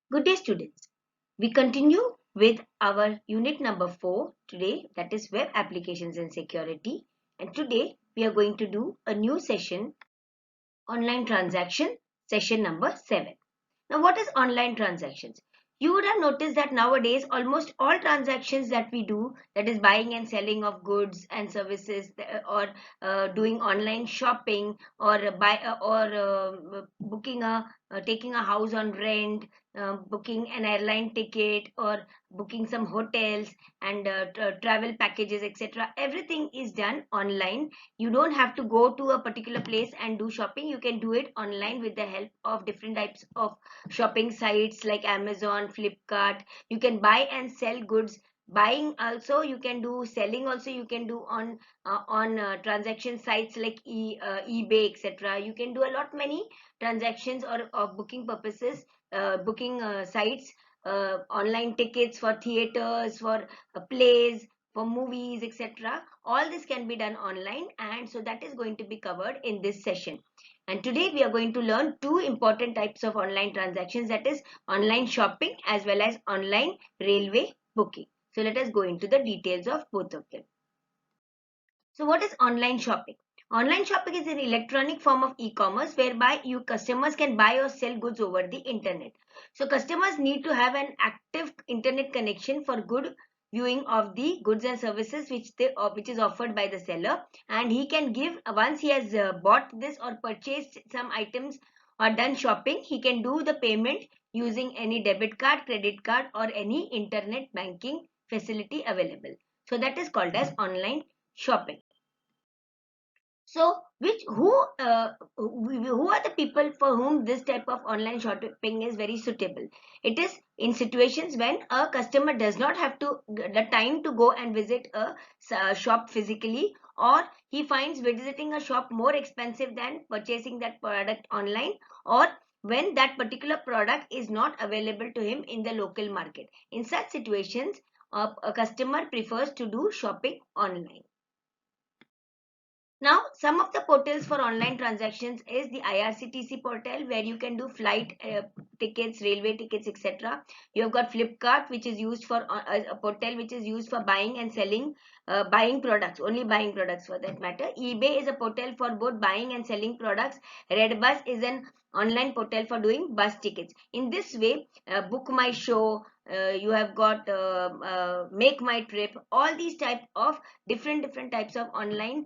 Good day, students. We continue with our unit number 4 today, that is Web Applications and Security. And today we are going to do a new session, Online Transaction, session number 7. Now, what is online transactions? You would have noticed that nowadays almost all transactions that we do, that is buying and selling of goods and services, or doing online shopping, or booking taking a house on rent, booking an airline ticket, or booking some hotels and travel packages, etc. Everything is done online. You don't have to go to a particular place and do shopping. You can do it online with the help of different types of shopping sites like Amazon, Flipkart. You can buy and sell goods. Buying also you can do, selling also you can do on transaction sites like eBay, etc. You can do a lot many transactions or of booking purposes, booking sites, online tickets for theaters, for plays, for movies, etc. All this can be done online, and so that is going to be covered in this session. And today we are going to learn two important types of online transactions, that is online shopping as well as online railway booking. So let us go into the details of both of them. So what is online shopping? Online shopping is an electronic form of e-commerce whereby you customers can buy or sell goods over the internet. So customers need to have an active internet connection for good viewing of the goods and services which is offered by the seller, and he can give, once he has bought this or purchased some items or done shopping, he can do the payment using any debit card, credit card, or any internet banking facility available. So that is called as online shopping. So, who are the people for whom this type of online shopping is very suitable? It is in situations when a customer does not have to the time to go and visit a shop physically, or he finds visiting a shop more expensive than purchasing that product online, or when that particular product is not available to him in the local market. In such situations, a customer prefers to do shopping online. Now, some of the portals for online transactions is the IRCTC portal, where you can do flight tickets, railway tickets, etc. You have got Flipkart, which is used for a portal which is used for buying and selling, buying products, only buying products for that matter. eBay is a portal for both buying and selling products. Redbus is an online portal for doing bus tickets. In this way, Book My Show, you have got Make My Trip. All these type of different types of online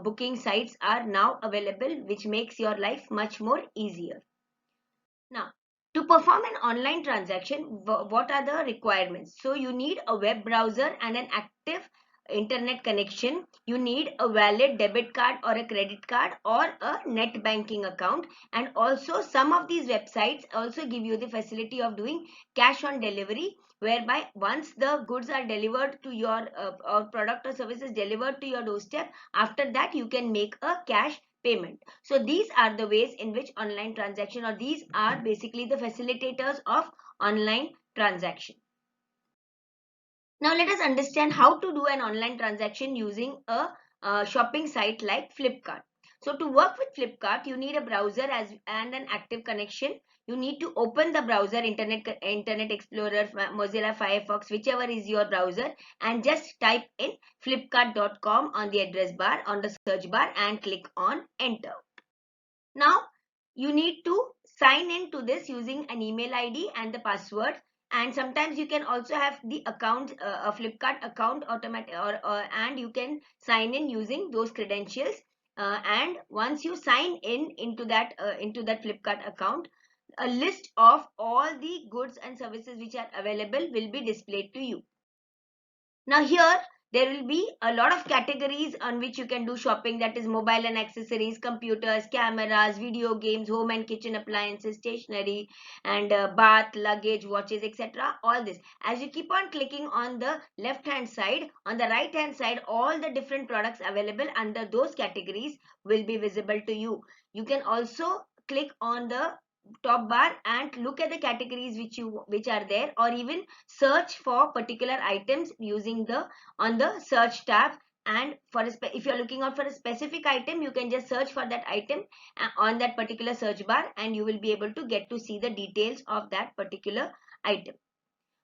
booking sites are now available, which makes your life much more easier. Now, to perform an online transaction, what are the requirements? So you need a web browser and an active internet connection. You need a valid debit card or a credit card or a net banking account. And also some of these websites also give you the facility of doing cash on delivery, whereby once the goods are delivered to your or product or services delivered to your doorstep, after that you can make a cash payment. So these are the ways in which online transaction, or these are basically the facilitators of online transaction. Now let us understand how to do an online transaction using a shopping site like Flipkart. So to work with Flipkart, you need a browser and an active connection. You need to open the browser, Internet Explorer, Mozilla Firefox, whichever is your browser, and just type in flipkart.com on the address bar, on the search bar, and click on enter. Now you need to sign in to this using an email ID and the password, and sometimes you can also have the account, a Flipkart account automatic, and you can sign in using those credentials, and once you sign in into that Flipkart account, a list of all the goods and services which are available will be displayed to you. Now here there will be a lot of categories on which you can do shopping, that is mobile and accessories, computers, cameras, video games, home and kitchen appliances, stationery, and bath, luggage, watches, etc. All this. As you keep on clicking on the left hand side, on the right hand side, all the different products available under those categories will be visible to you. You can also click on the top bar and look at the categories which are there, or even search for particular items using the on the search tab, and if you're looking out for a specific item, you can just search for that item on that particular search bar, and you will be able to get to see the details of that particular item.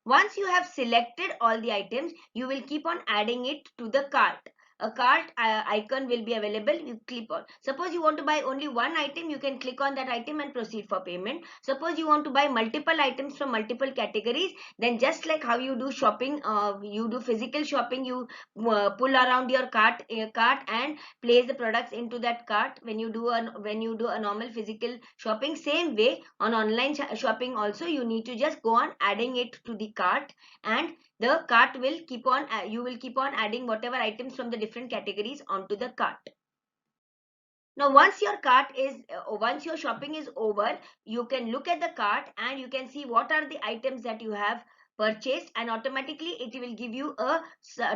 Once you have selected all the items, you will keep on adding it to the cart. A cart icon will be available. You click on. Suppose you want to buy only one item, you can click on that item and proceed for payment. Suppose you want to buy multiple items from multiple categories, then just like how you do shopping, you do physical shopping, you pull around your cart and place the products into that cart when you do a normal physical shopping. Same way on online shopping also, you need to just go on adding it to the cart, and the cart will keep on you will keep on adding whatever items from the different categories onto the cart. Now once your shopping is over, you can look at the cart and you can see what are the items that you have purchased, and automatically it will give you a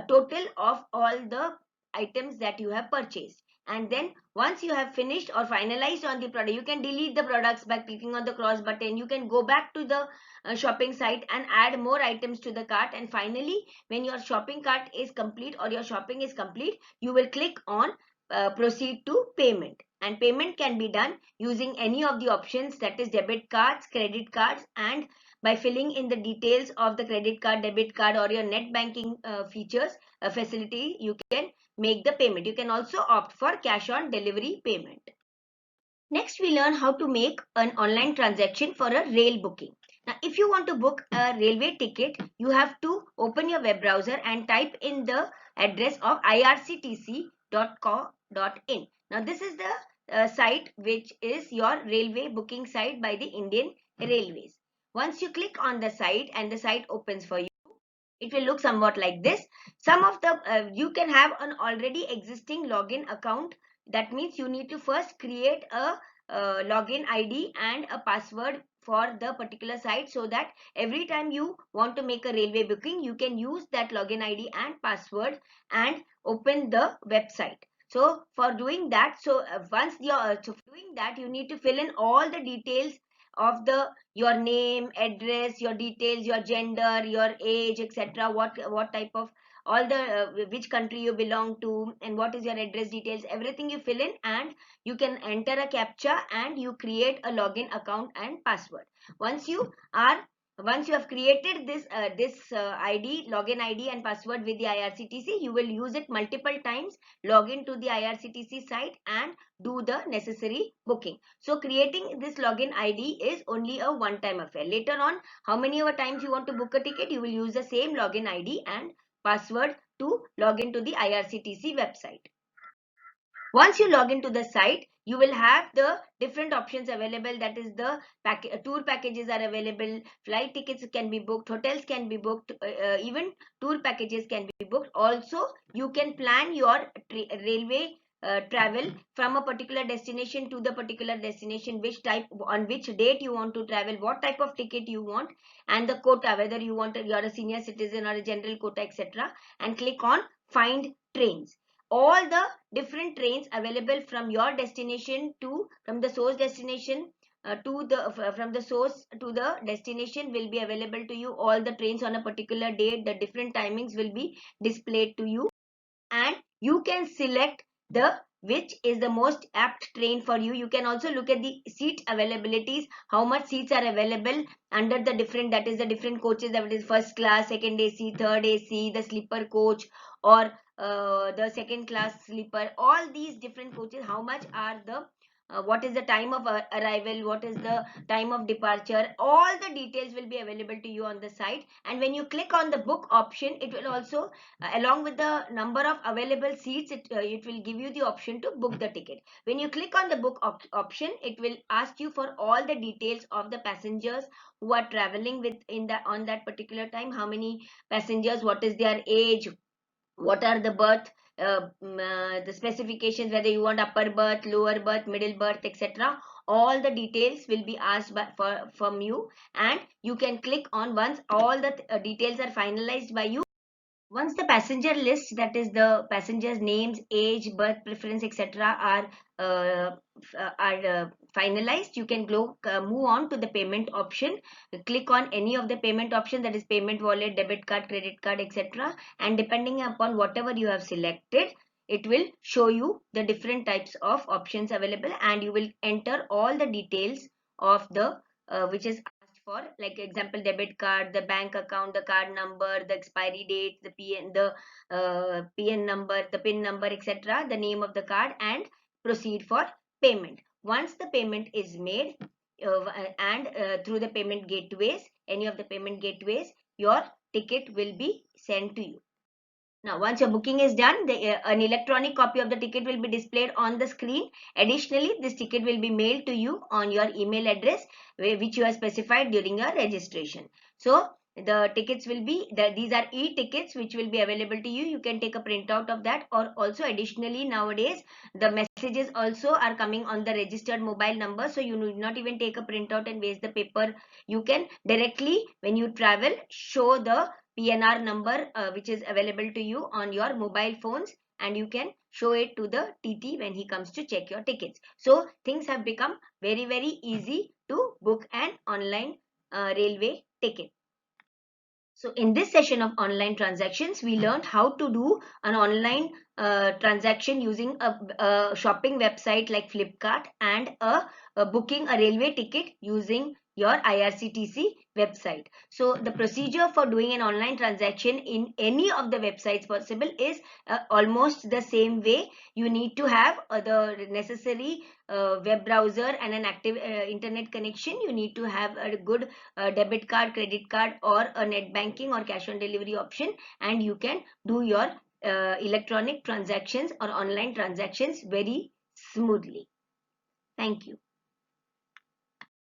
total of all the items that you have purchased. And then once you have finished or finalized on the product, you can delete the products by clicking on the cross button. You can go back to the shopping site and add more items to the cart, and finally when your shopping cart is complete or your shopping is complete, you will click on proceed to payment, and payment can be done using any of the options, that is debit cards, credit cards, and by filling in the details of the credit card, debit card, or your net banking features facility, you can make the payment. You can also opt for cash on delivery payment. Next, we learn how to make an online transaction for a rail booking. Now, if you want to book a railway ticket, you have to open your web browser and type in the address of irctc.co.in. Now, this is the site which is your railway booking site by the Indian Railways. Once you click on the site and the site opens for you, it will look somewhat like this. Some of the you can have an already existing login account. That means you need to first create a login ID and a password for the particular site, so that every time you want to make a railway booking, you can use that login ID and password and open the website. So for doing that, you need to fill in all the details of your name, address, your details, your gender, your age, etc. What type of all the which country you belong to, and what is your address details, everything you fill in, and you can enter a captcha and you create a login account and password. Once you have created this ID, login ID and password with the IRCTC, you will use it multiple times, log in to the IRCTC site and do the necessary booking. So creating this login ID is only a one-time affair. Later on, how many other times you want to book a ticket, you will use the same login ID and password to log into the IRCTC website. Once you log into the site, you will have the different options available. That is the tour packages are available, flight tickets can be booked, hotels can be booked, even tour packages can be booked. Also, you can plan your railway travel from a particular destination to the particular destination, on which date you want to travel, what type of ticket you want, and the quota, whether you are a senior citizen or a general quota, etc. And click on find trains. All the different trains available from your destination from the source destination from the source to the destination will be available to you. All the trains on a particular date, the different timings will be displayed to you, and you can select which is the most apt train for you. You can also look at the seat availabilities, how much seats are available under the different coaches, that is first class, second AC, third AC, the sleeper coach, or the second class sleeper. All these different coaches, how much are what is the time of arrival, what is the time of departure, all the details will be available to you on the site. And when you click on the book option, it will also along with the number of available seats, it will give you the option to book the ticket. When you click on the book option, it will ask you for all the details of the passengers who are traveling on that particular time, how many passengers, what is their age, what are the the specifications, whether you want upper berth, lower berth, middle berth, etc. All the details will be asked from you, and you can click on once all the details are finalized by you. Once the passenger list, that is the passengers names, age, birth preference, etc. are finalized, you can move on to the payment option. Click on any of the payment option, that is payment wallet, debit card, credit card, etc. And depending upon whatever you have selected, it will show you the different types of options available, and you will enter all the details of the which is asked for, like example debit card, the bank account, the card number, the expiry date, the PN number, the PIN number, etc., the name of the card, and proceed for payment. Once the payment is made and through the payment gateways, any of the payment gateways, your ticket will be sent to you. Now, once your booking is done, an electronic copy of the ticket will be displayed on the screen. Additionally, this ticket will be mailed to you on your email address, which you have specified during your registration. So, the tickets will be, these are e-tickets which will be available to you. You can take a printout of that, or also additionally nowadays, the messages also are coming on the registered mobile number. So, you need not even take a printout and waste the paper. You can directly, when you travel, show the PNR number which is available to you on your mobile phones, and you can show it to the TT when he comes to check your tickets. So things have become very, very easy to book an online railway ticket. So in this session of online transactions, we learned how to do an online transaction using a shopping website like Flipkart, and booking a railway ticket using your IRCTC website. So the procedure for doing an online transaction in any of the websites possible is almost the same way. You need to have the necessary web browser and an active internet connection. You need to have a good debit card, credit card, or a net banking or cash on delivery option, and you can do your electronic transactions or online transactions very smoothly. Thank you.